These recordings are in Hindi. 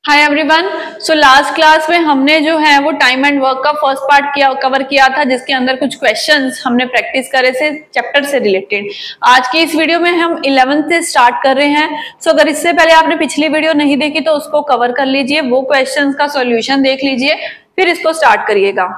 Hi everyone. So last class में हमने जो है वो टाइम एंड वर्क का फर्स्ट पार्ट कवर किया था, जिसके अंदर कुछ क्वेश्चंस हमने प्रैक्टिस करे थे चैप्टर से रिलेटेड। आज की इस वीडियो में हम 11th से स्टार्ट कर रहे हैं। सो अगर इससे पहले आपने पिछली वीडियो नहीं देखी तो उसको कवर कर लीजिए, वो क्वेश्चंस का सॉल्यूशन देख लीजिए, फिर इसको स्टार्ट करिएगा।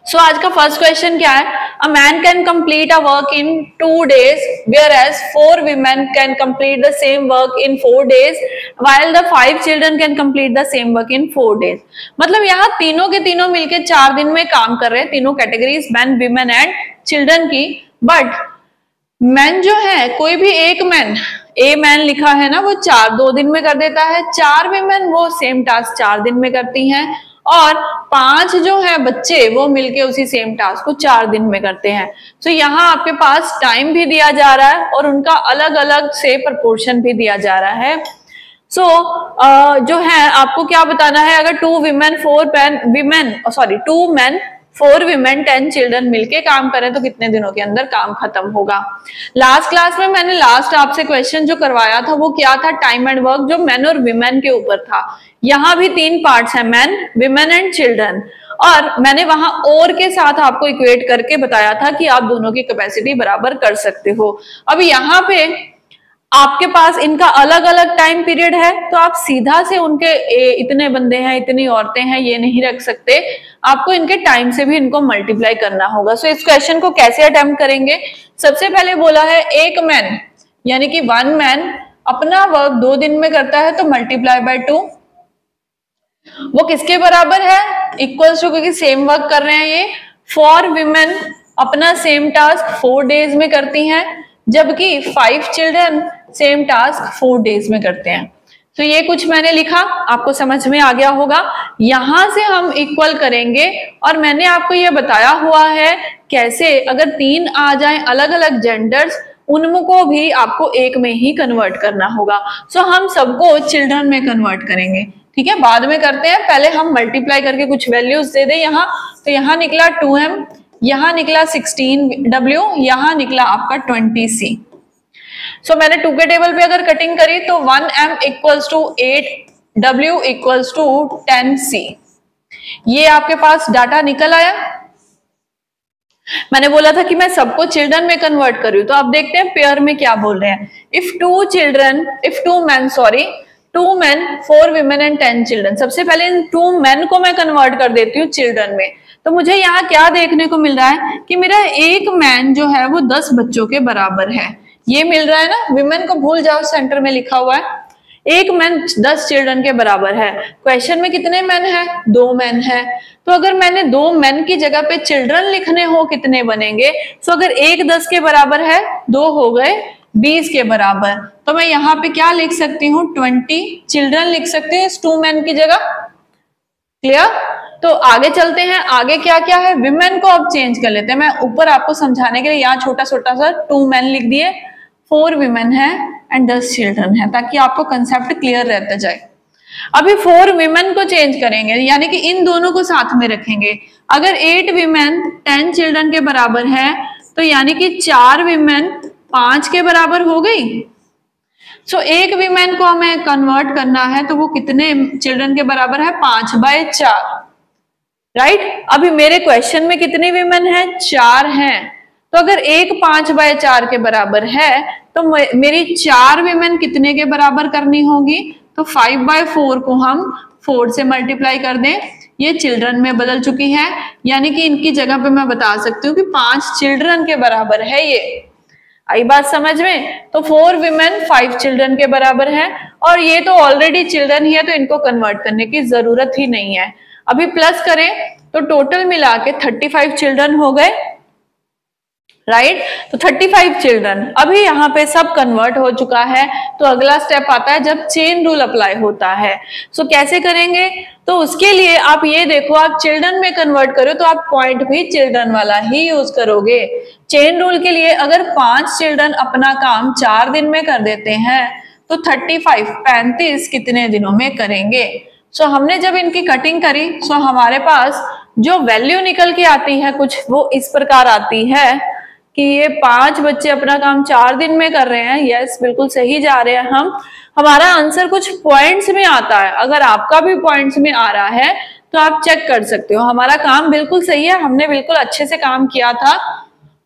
सो आज का फर्स्ट क्वेश्चन क्या है? A man can complete a work in 2 days whereas 4 women can complete the same work in 4 days while the 5 children can complete the same work in 4 days। मतलब यहाँ तीनों के तीनों मिलके 4 दिन में काम कर रहे हैं, तीनों categories man, women and children की। बट मैन जो है, कोई भी एक मैन, ए मैन लिखा है ना, वो 2 दिन में कर देता है। 4 विमेन वो सेम टास्क 4 दिन में करती हैं, और 5 जो है बच्चे वो मिलके उसी सेम टास्क को 4 दिन में करते हैं। तो यहाँ आपके पास टाइम भी दिया जा रहा है और उनका अलग अलग से प्रोपोर्शन भी दिया जा रहा है। जो है आपको क्या बताना है, अगर 2 men 4 women 10 चिल्ड्रन मिलके काम करें तो कितने दिनों के अंदर काम खत्म होगा। लास्ट क्लास में मैंने आपसे क्वेश्चन जो करवाया था वो क्या था, टाइम एंड वर्क, जो मेन और विमेन के ऊपर था। यहाँ भी 3 पार्ट्स हैं, मैन, विमेन एंड चिल्ड्रन, और मैंने वहां और के साथ आपको इक्वेट करके बताया था कि आप दोनों की कैपेसिटी बराबर कर सकते हो। अब यहाँ पे आपके पास इनका अलग अलग टाइम पीरियड है, तो आप सीधा से उनके इतने बंदे हैं, इतनी औरतें हैं, ये नहीं रख सकते। आपको इनके टाइम से भी इनको मल्टीप्लाई करना होगा। सो इस क्वेश्चन को कैसे अटेम्प्ट करेंगे? सबसे पहले बोला है एक मैन यानी कि 1 मैन अपना वर्क 2 दिन में करता है, तो मल्टीप्लाई बाय 2। वो किसके बराबर है? इक्वल्स टू, क्योंकि सेम वर्क कर रहे हैं ये। 4 विमेन अपना सेम टास्क 4 डेज में करती हैं, जबकि 5 चिल्ड्रन सेम टास्क 4 डेज में करते हैं। तो ये कुछ मैंने लिखा, आपको समझ में आ गया होगा। यहां से हम इक्वल करेंगे, और मैंने आपको ये बताया हुआ है कैसे, अगर 3 आ जाए अलग अलग जेंडर्स, उनको भी आपको एक में ही कन्वर्ट करना होगा। सो हम सबको चिल्ड्रन में कन्वर्ट करेंगे, ठीक है, बाद में करते हैं। पहले हम मल्टीप्लाई करके कुछ वैल्यूज दे दें यहाँ। तो यहाँ निकला 2m, यहाँ निकला 16w, यहाँ निकला आपका 20c। सो मैंने 2 के टेबल पे अगर कटिंग करी तो 1m equals to 8w equals to 10c। ये आपके पास डाटा निकल आया। मैंने बोला था कि मैं सबको चिल्ड्रन में कन्वर्ट करूँ, तो आप देखते हैं पेयर में क्या बोल रहे हैं। If 2 men 4 women and 10 children. सबसे पहले इन 2 men को मैं कन्वर्ट कर देती हूँ चिल्ड्रन में। तो मुझे यहाँ क्या देखने को मिल रहा है कि मेरा एक मैन जो है वो 10 बच्चों के बराबर है। ये मिल रहा है ना, विमेन को भूल जाओ, सेंटर में लिखा हुआ है। एक मैन 10 चिल्ड्रन के बराबर है। क्वेश्चन में कितने मैन है? 2 मैन है। तो अगर मैंने 2 मैन की जगह पे चिल्ड्रन लिखने हो, कितने बनेंगे? सो अगर एक 10 के बराबर है, 2 हो गए 20 के बराबर। तो मैं यहाँ पे क्या लिख सकती हूँ? 20 चिल्ड्रन लिख सकते हैं इस 2 मैन की जगह। क्लियर? तो आगे चलते हैं, आगे क्या क्या है। विमेन को अब चेंज कर लेते हैं। मैं ऊपर आपको समझाने के लिए यहाँ छोटा छोटा सा 2 मैन लिख दिए, 4 विमेन है एंड 10 चिल्ड्रन है, ताकि आपको कंसेप्ट क्लियर रहता जाए। अभी 4 विमेन को चेंज करेंगे, यानी कि इन दोनों को साथ में रखेंगे। अगर 8 विमेन 10 चिल्ड्रन के बराबर है, तो यानी कि 4 विमेन 5 के बराबर हो गई। सो एक विमेन को हमें कन्वर्ट करना है, तो वो कितने चिल्ड्रन के बराबर है? 5/4, राइट। अभी मेरे क्वेश्चन में कितनी विमेन है? 4 हैं। तो अगर एक 5/4 के बराबर है, तो मेरी 4 विमेन कितने के बराबर करनी होगी? तो 5/4 को हम 4 से मल्टीप्लाई कर दें। ये चिल्ड्रन में बदल चुकी है, यानी कि इनकी जगह पे मैं बता सकती हूँ कि 5 चिल्ड्रन के बराबर है। ये आई बात समझ में? तो 4 विमेन 5 चिल्ड्रन के बराबर है, और ये तो ऑलरेडी चिल्ड्रन ही है, तो इनको कन्वर्ट करने की जरूरत ही नहीं है। अभी प्लस करें तो टोटल मिला के 35 चिल्ड्रन हो गए, राइट। तो 35 चिल्ड्रन। अभी यहाँ पे सब कन्वर्ट हो चुका है, तो अगला स्टेप आता है जब चेन रूल अप्लाई होता है। सो कैसे करेंगे? तो उसके लिए आप ये देखो, आप चिल्ड्रन में कन्वर्ट करो तो आप पॉइंट भी चिल्ड्रन वाला ही यूज करोगे। चेन रूल के लिए अगर 5 चिल्ड्रन अपना काम 4 दिन में कर देते हैं, तो 35 कितने दिनों में करेंगे? सो हमने जब इनकी कटिंग करी, सो हमारे पास जो वैल्यू निकल के आती है कुछ, वो इस प्रकार आती है कि ये 5 बच्चे अपना काम 4 दिन में कर रहे हैं। यस, बिल्कुल सही जा रहे हैं हम। हमारा आंसर कुछ पॉइंट्स में आता है, अगर आपका भी पॉइंट्स में आ रहा है तो आप चेक कर सकते हो। हमारा काम बिल्कुल सही है, हमने बिल्कुल अच्छे से काम किया था।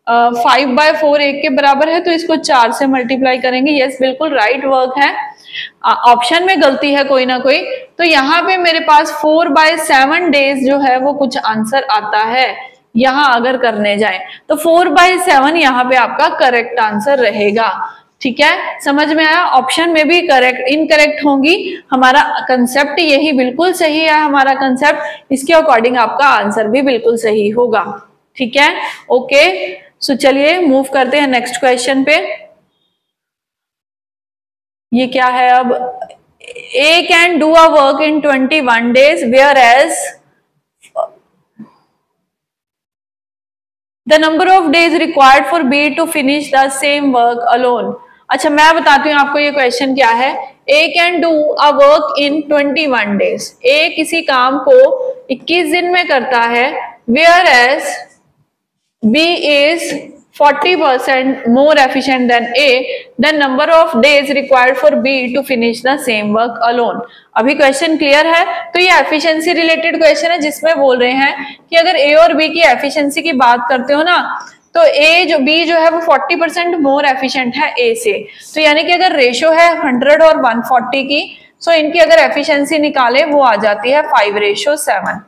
5/4 1 के बराबर है, तो इसको 4 से मल्टीप्लाई करेंगे। यस, बिल्कुल राइट वर्क है। ऑप्शन में गलती है कोई ना कोई, तो यहाँ पे मेरे पास 4/7 डेज जो है वो कुछ आंसर आता है। यहाँ अगर करने जाए तो 4/7 यहाँ पे आपका करेक्ट आंसर रहेगा। ठीक है, समझ में आया? ऑप्शन में भी करेक्ट इनकरेक्ट होंगी, हमारा कंसेप्ट यही बिल्कुल सही है। हमारा कंसेप्ट इसके अकॉर्डिंग आपका आंसर भी बिल्कुल सही होगा। ठीक है, ओके। सो चलिए मूव करते हैं नेक्स्ट क्वेश्चन पे। ये क्या है अब? A can do a work in 21 days whereas the number of days required for B to finish the same work alone. अच्छा, मैं बताती हूँ आपको ये क्वेश्चन क्या है। A can do a work in 21 days। A किसी काम को 21 दिन में करता है, whereas B is 40% more efficient than A, then number of days required for B to finish the same work alone। अभी क्वेश्चन क्लियर है? तो ये एफिशिएंसी रिलेटेड क्वेश्चन है, जिसमें बोल रहे हैं कि अगर A और B की एफिशिएंसी की बात करते हो ना, तो B जो है वो 40% मोर एफिशिएंट है A से। तो यानी कि अगर रेशो है 100 और 140 की, सो इनकी अगर एफिशिएंसी निकाले वो आ जाती है 5:7।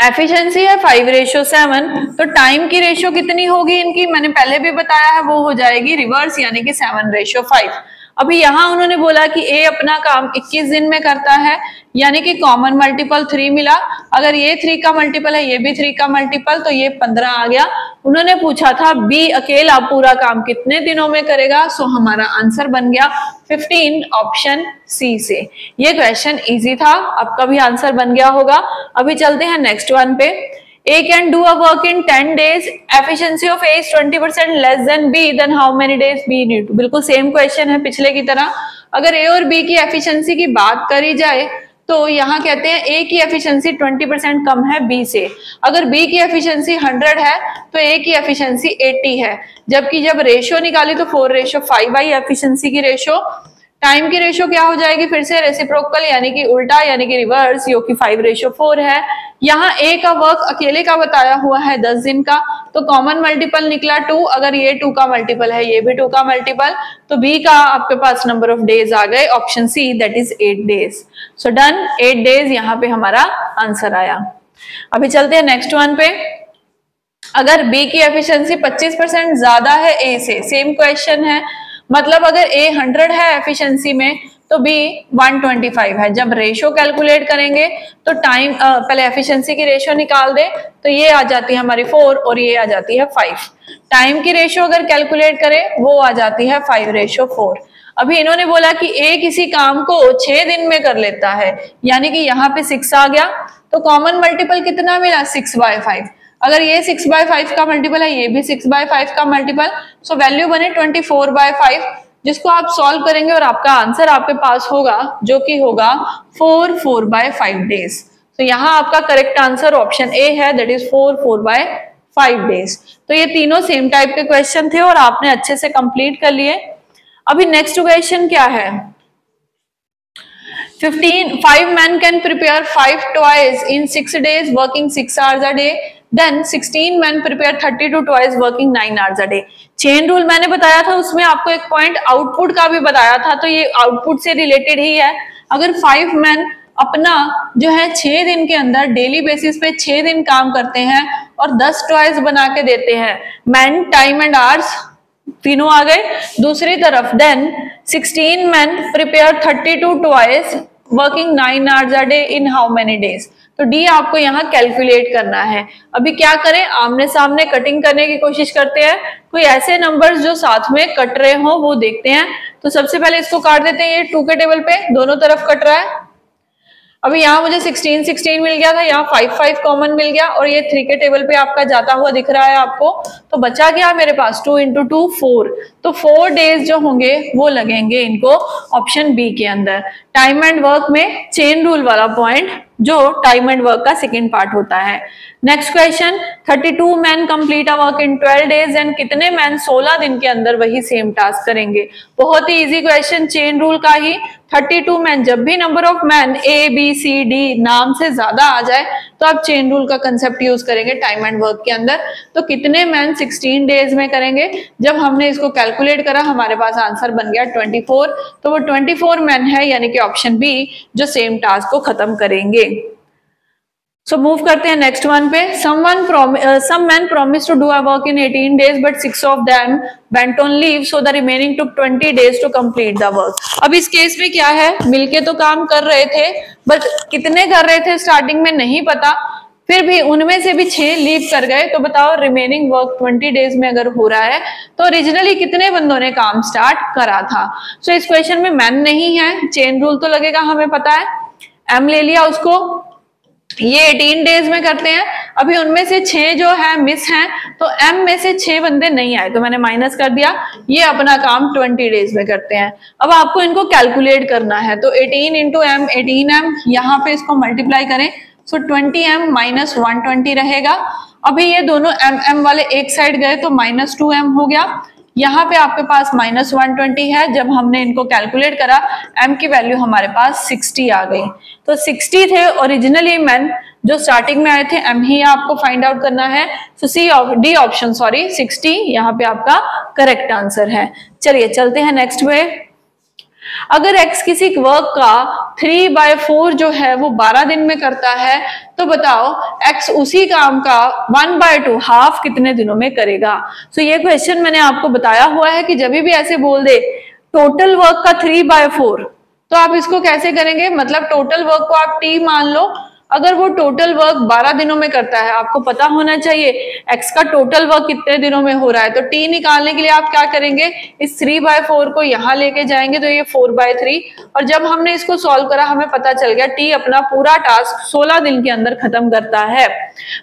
एफिशिएंसी है 5:7, तो टाइम की रेशो कितनी होगी इनकी? मैंने पहले भी बताया है, वो हो जाएगी रिवर्स, यानी कि 7:5। अभी यहाँ उन्होंने बोला कि ए अपना काम 21 दिन में करता है, यानी कि कॉमन मल्टीपल 3 मिला। अगर ये 3 का मल्टीपल है, ये भी 3 का मल्टीपल, तो ये 15 आ गया। उन्होंने पूछा था बी अकेला पूरा काम कितने दिनों में करेगा, सो हमारा आंसर बन गया 15, ऑप्शन सी से। ये क्वेश्चन इजी था, आपका भी आंसर बन गया होगा। अभी चलते हैं नेक्स्ट वन पे। A can do a work in 10 days. Efficiency of A is 20% less than B. Then how many days B need to? बिल्कुल सेम क्वेश्चन है पिछले की तरह। अगर A और B की एफिशिएंसी की बात करी जाए तो यहाँ कहते हैं A की एफिशिएंसी 20% कम है B से। अगर B की एफिशिएंसी 100 है तो A की एफिशिएंसी 80 है। जबकि जब रेशो निकाली तो 4:5 आई एफिशिएंसी की रेशो। टाइम की रेशो क्या हो जाएगी? फिर से रेसिप्रोकल, यानी कि उल्टा, यानी कि रिवर्स, जो कि 5:4 है। यहाँ ए का वर्क अकेले का बताया हुआ है 10 दिन का, तो कॉमन मल्टीपल निकला 2। अगर ये 2 का मल्टीपल है, ये भी 2 का मल्टीपल, तो बी का आपके पास नंबर ऑफ डेज आ गए, option C, that is 8 days. So done, 8 days यहाँ पे हमारा आंसर आया। अभी चलते हैं नेक्स्ट वन पे। अगर बी की एफिशिएंसी 25% ज्यादा है ए से, सेम क्वेश्चन है, मतलब अगर ए 100 है एफिशिएंसी में तो बी 125 है। जब रेशो कैलकुलेट करेंगे तो टाइम पहले एफिशिएंसी की रेशो निकाल दे, तो ये आ जाती है हमारी 4 और ये आ जाती है 5। टाइम की रेशो अगर कैलकुलेट करें वो आ जाती है 5:4। अभी इन्होंने बोला कि ए किसी काम को 6 दिन में कर लेता है, यानी कि यहाँ पे 6 आ गया, तो कॉमन मल्टीपल कितना मिला? 6/5। अगर ये 6/5 का मल्टीपल है, ये भी 6/5 का मल्टीपल, सो वैल्यू बने 24/5, जिसको आप सॉल्व करेंगे और आपका आंसर आपके पास होगा, जो कि होगा 4/5 डेज। तो यहाँ आपका करेक्ट आंसर ऑप्शन ए है, दैट इज 4/5 डेज। तो ये तीनों सेम टाइप के क्वेश्चन थे और आपने अच्छे से कंप्लीट कर लिए। अभी नेक्स्ट क्वेश्चन क्या है? 5 men can prepare 5 toys in 6 days working 6 hours a day. Then 16 men prepare 32 toys working 9 hours a day. Chain rule मैंने बताया था, उसमें आपको एक पॉइंट आउटपुट का भी बताया था, तो ये आउटपुट से रिलेटेड ही है। अगर 5 men अपना जो है 6 दिन के अंदर डेली बेसिस पे 6 दिन काम करते हैं और 10 टॉयज बना के देते हैं, मैन, टाइम एंड आवर्स तीनों आ गए। दूसरी तरफ then 16 men prepare 32 toys working 9 hours a day in how many days? तो डी आपको यहाँ कैलकुलेट करना है। अभी क्या करें, आमने सामने कटिंग करने की कोशिश करते हैं। कोई ऐसे नंबर्स जो साथ में कट रहे हो वो देखते हैं। तो सबसे पहले इसको काट देते हैं, ये 2 के टेबल पे दोनों तरफ कट रहा है। अभी यहाँ मुझे 16 मिल गया था, यहाँ 5 कॉमन मिल गया, और ये 3 के टेबल पे आपका जाता हुआ दिख रहा है आपको। तो बचा गया मेरे पास 2 × 2 4। तो 4 डेज जो होंगे वो लगेंगे इनको ऑप्शन बी के अंदर। टाइम एंड वर्क में चेन रूल वाला पॉइंट जो टाइम एंड वर्क का सेकेंड पार्ट होता है। Next question, 32 man complete a work in 12 days and कितने मैन 16 दिन के अंदर वही सेम टास्क करेंगे। बहुत ही इजी क्वेश्चन, चेन रूल का ही। 32 मैन, जब भी number of man A B C D नाम से ज्यादा आ जाए तो आप चेन रूल का कंसेप्ट यूज करेंगे टाइम एंड वर्क के अंदर। तो कितने मैन 16 डेज में करेंगे, जब हमने इसको कैलकुलेट करा हमारे पास आंसर बन गया 24। तो वो 24 मैन है, यानी कि ऑप्शन बी जो सेम टास्क को खत्म करेंगे। सो मूव करते हैं नेक्स्ट वन पे। some men promised to do a work in 18 days but 6 of them went on leave, so the remaining took 20 days to complete the work। अब इस केस में क्या है, मिलके तो काम कर रहे थे बट कितने कर रहे थे स्टार्टिंग में नहीं पता, फिर भी उनमें से भी 6 लीव कर गए। तो बताओ रिमेनिंग वर्क 20 डेज में अगर हो रहा है तो ओरिजिनली कितने बंदों ने काम स्टार्ट करा था। सो इस क्वेश्चन में मैन नहीं है, चेन रूल तो लगेगा हमें पता है, एम ले लिया उसको, ये 18 डेज में करते हैं। अभी उनमें से 6 जो है मिस हैं, तो एम में से 6 बंदे नहीं आए तो मैंने माइनस कर दिया, ये अपना काम 20 डेज में करते हैं। अब आपको इनको कैलकुलेट करना है, तो 18 इंटू एम 18m, यहाँ पे इसको मल्टीप्लाई करें, सो 20m माइनस 120 रहेगा। अभी ये दोनों एम वाले एक साइड गए तो माइनस 2m हो गया, यहाँ पे आपके पास माइनस 120 है। जब हमने इनको कैलकुलेट करा m की वैल्यू हमारे पास 60 आ गई। तो 60 थे ओरिजिनली मैन जो स्टार्टिंग में आए थे, m ही आपको फाइंड आउट करना है। सो डी ऑप्शन 60 यहाँ पे आपका करेक्ट आंसर है। चलिए चलते हैं नेक्स्ट पे। अगर x किसी वर्क का 3/4 जो है वो 12 दिन में करता है, तो बताओ x उसी काम का 1/2 हाफ कितने दिनों में करेगा। सो ये क्वेश्चन मैंने आपको बताया हुआ है कि जब भी ऐसे बोल दे टोटल वर्क का 3/4, तो आप इसको कैसे करेंगे, मतलब टोटल वर्क को आप t मान लो। अगर वो टोटल वर्क 12 दिनों में करता है, आपको पता होना चाहिए x का टोटल वर्क कितने दिनों में हो रहा है, तो t निकालने के लिए आप क्या करेंगे, इस 3/4 को यहाँ लेके जाएंगे तो ये 4/3, और जब हमने इसको सॉल्व करा हमें पता चल गया t अपना पूरा टास्क 16 दिन के अंदर खत्म करता है।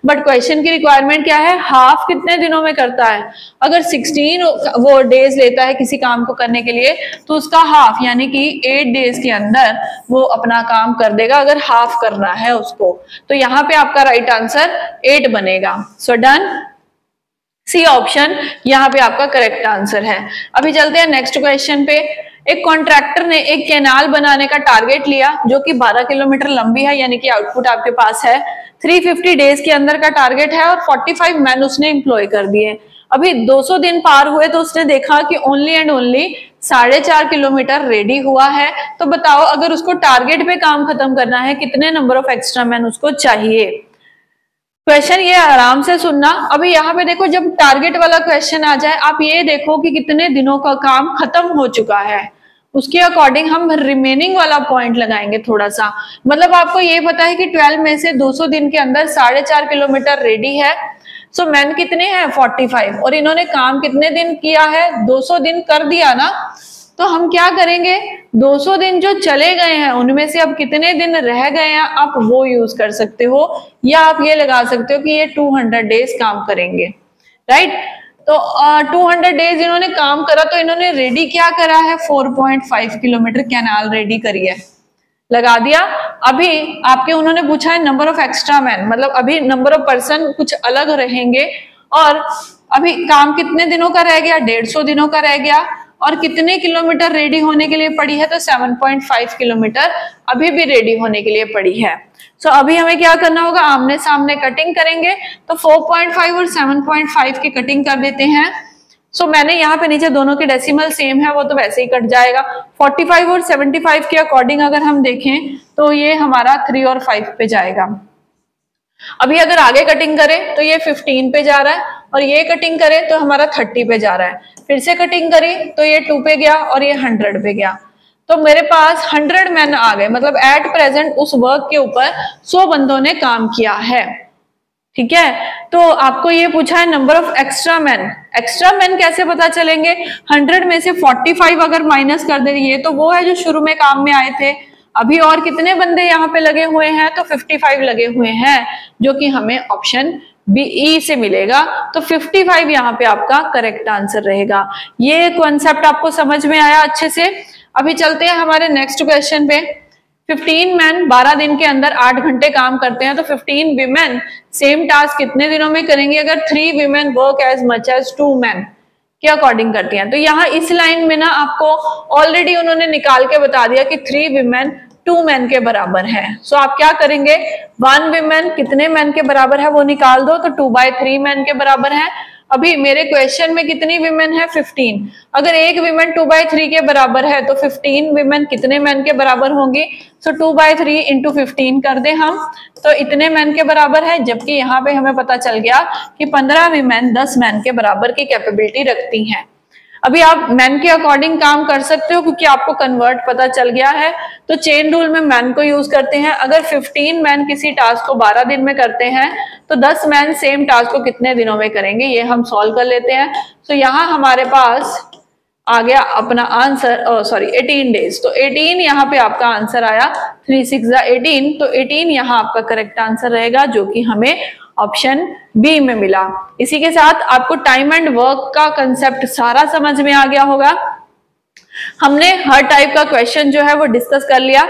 बट क्वेश्चन की रिक्वायरमेंट क्या है, हाफ कितने दिनों में करता है। अगर 16 वो डेज लेता है किसी काम को करने के लिए, तो उसका हाफ यानी कि 8 डेज के अंदर वो अपना काम कर देगा, अगर हाफ करना है उसको। तो यहाँ पे आपका राइट आंसर 8 बनेगा। सो डन, सी ऑप्शन यहाँ पे आपका करेक्ट आंसर है। अभी चलते हैं नेक्स्ट क्वेश्चन पे। एक कॉन्ट्रैक्टर ने एक कैनाल बनाने का टारगेट लिया जो कि 12 किलोमीटर लंबी है, यानी कि आउटपुट आपके पास है 350 डेज के अंदर का टारगेट है, और 45 मैन उसने एम्प्लॉय कर दिए। अभी 200 दिन पार हुए तो उसने देखा कि only and only 4.5 kilometre ready हुआ है। तो बताओ अगर उसको टारगेट पे काम खत्म करना है, कितने नंबर ऑफ एक्स्ट्रा मैन उसको चाहिए। क्वेश्चन ये आराम से सुनना। अभी यहाँ पे देखो, जब टारगेट वाला क्वेश्चन आ जाए आप ये देखो कि कितने दिनों का काम खत्म हो चुका है, उसके अकॉर्डिंग हम रिमेनिंग वाला पॉइंट लगाएंगे थोड़ा सा। मतलब आपको ये पता है कि 12 में से 200 दिन के अंदर 4.5 किलोमीटर रेडी है। सो मैन कितने हैं 45, और इन्होंने काम कितने दिन किया है, 200 दिन कर दिया ना। तो हम क्या करेंगे, 200 दिन जो चले गए हैं उनमें से अब कितने दिन रह गए हैं आप वो यूज कर सकते हो, या आप ये लगा सकते हो कि ये 200 डेज काम करेंगे, राइट। तो 200 डेज इन्होंने काम करा, तो इन्होंने रेडी क्या करा है, 4.5 किलोमीटर कैनाल रेडी करी है, लगा दिया। अभी आपके उन्होंने पूछा है नंबर ऑफ एक्स्ट्रा मैन, मतलब अभी नंबर ऑफ पर्सन कुछ अलग रहेंगे, और अभी काम कितने दिनों का रह गया, 150 दिनों का रह गया, और कितने किलोमीटर रेडी होने के लिए पड़ी है, तो 7.5 किलोमीटर अभी भी रेडी होने के लिए पड़ी है। सो अभी हमें क्या करना होगा, आमने सामने कटिंग करेंगे, तो 4.5 और 7.5 की कटिंग कर देते हैं। सो मैंने यहाँ पे नीचे दोनों के डेसिमल सेम है, वो तो वैसे ही कट जाएगा। 45 और 75 के अकॉर्डिंग अगर हम देखें तो ये हमारा 3 और 5 पे जाएगा। अभी अगर आगे कटिंग करें तो ये 15 पे जा रहा है, और ये कटिंग करें तो हमारा 30 पे जा रहा है। फिर से कटिंग करें तो ये 2 पे गया और ये 100 पे गया। तो मेरे पास 100 मैन आ गए, मतलब एट प्रेजेंट उस वर्क के ऊपर 100 बंदों ने काम किया है, ठीक है। तो आपको ये पूछा है number of extra man. Extra man कैसे पता चलेंगे, 100 में से 45 अगर माइनस कर दे, ये तो वो है जो शुरू में काम में आए थे। अभी और कितने बंदे यहाँ पे लगे हुए हैं, तो 55 लगे हुए हैं, जो कि हमें ऑप्शन बी से मिलेगा। तो 55 यहाँ पे आपका करेक्ट आंसर रहेगा। ये कॉन्सेप्ट आपको समझ में आया अच्छे से। अभी चलते हैं हमारे नेक्स्ट क्वेश्चन पे। 15 मैन 12 दिन के अंदर 8 घंटे काम करते हैं, तो 15 विमेन सेम टास्क कितने दिनों में करेंगी अगर 3 women work as much as 2 man के अकॉर्डिंग करती हैं। तो यहाँ इस लाइन में ना आपको ऑलरेडी उन्होंने निकाल के बता दिया कि 3 विमेन 2 मैन के बराबर है। सो आप क्या करेंगे, 1 विमेन कितने मैन के बराबर है वो निकाल दो, तो 2/3 मैन के बराबर है। अभी मेरे क्वेश्चन में कितनी विमेन है, 15। अगर एक विमेन 2/3 के बराबर है तो 15 विमेन कितने मैन के बराबर होंगी, सो 2/3 इंटू 15 कर दे हम, तो इतने मैन के बराबर है। जबकि यहाँ पे हमें पता चल गया कि 15 विमेन 10 मैन के बराबर की कैपेबिलिटी रखती हैं। अभी आप मैन के अकॉर्डिंग काम कर सकते हो क्योंकि आपको कन्वर्ट पता चल गया है, तो चेन रूल में मैन को यूज करते हैं। अगर 15 मैन किसी टास्क को 12 दिन में करते हैं तो 10 मैन सेम टास्क को कितने दिनों में करेंगे, ये हम सॉल्व कर लेते हैं। तो यहाँ हमारे पास आ गया अपना आंसर, 18 डेज। तो 18 यहाँ पे आपका आंसर आया, 3 6 18, तो 18 यहाँ आपका करेक्ट आंसर रहेगा, जो कि हमें ऑप्शन बी में मिला। इसी के साथ आपको टाइम एंड वर्क का कंसेप्ट सारा समझ में आ गया होगा। हमने हर टाइप का क्वेश्चन जो है वो डिस्कस कर लिया।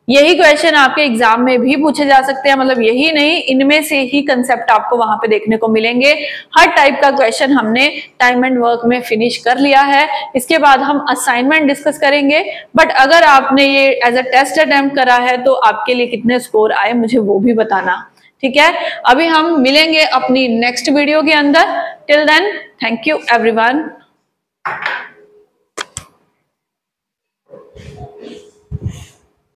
यही क्वेश्चन आपके एग्जाम में भी पूछे जा सकते हैं, मतलब यही नहीं, इनमें से ही कंसेप्ट आपको वहां पे देखने को मिलेंगे। हर टाइप का क्वेश्चन हमने टाइम एंड वर्क में फिनिश कर लिया है। इसके बाद हम असाइनमेंट डिस्कस करेंगे, बट अगर आपने ये एज अ टेस्ट अटेम्प्ट करा है तो आपके लिए कितने स्कोर आए मुझे वो भी बताना, ठीक है। अभी हम मिलेंगे अपनी नेक्स्ट वीडियो के अंदर। Till then, thank you everyone.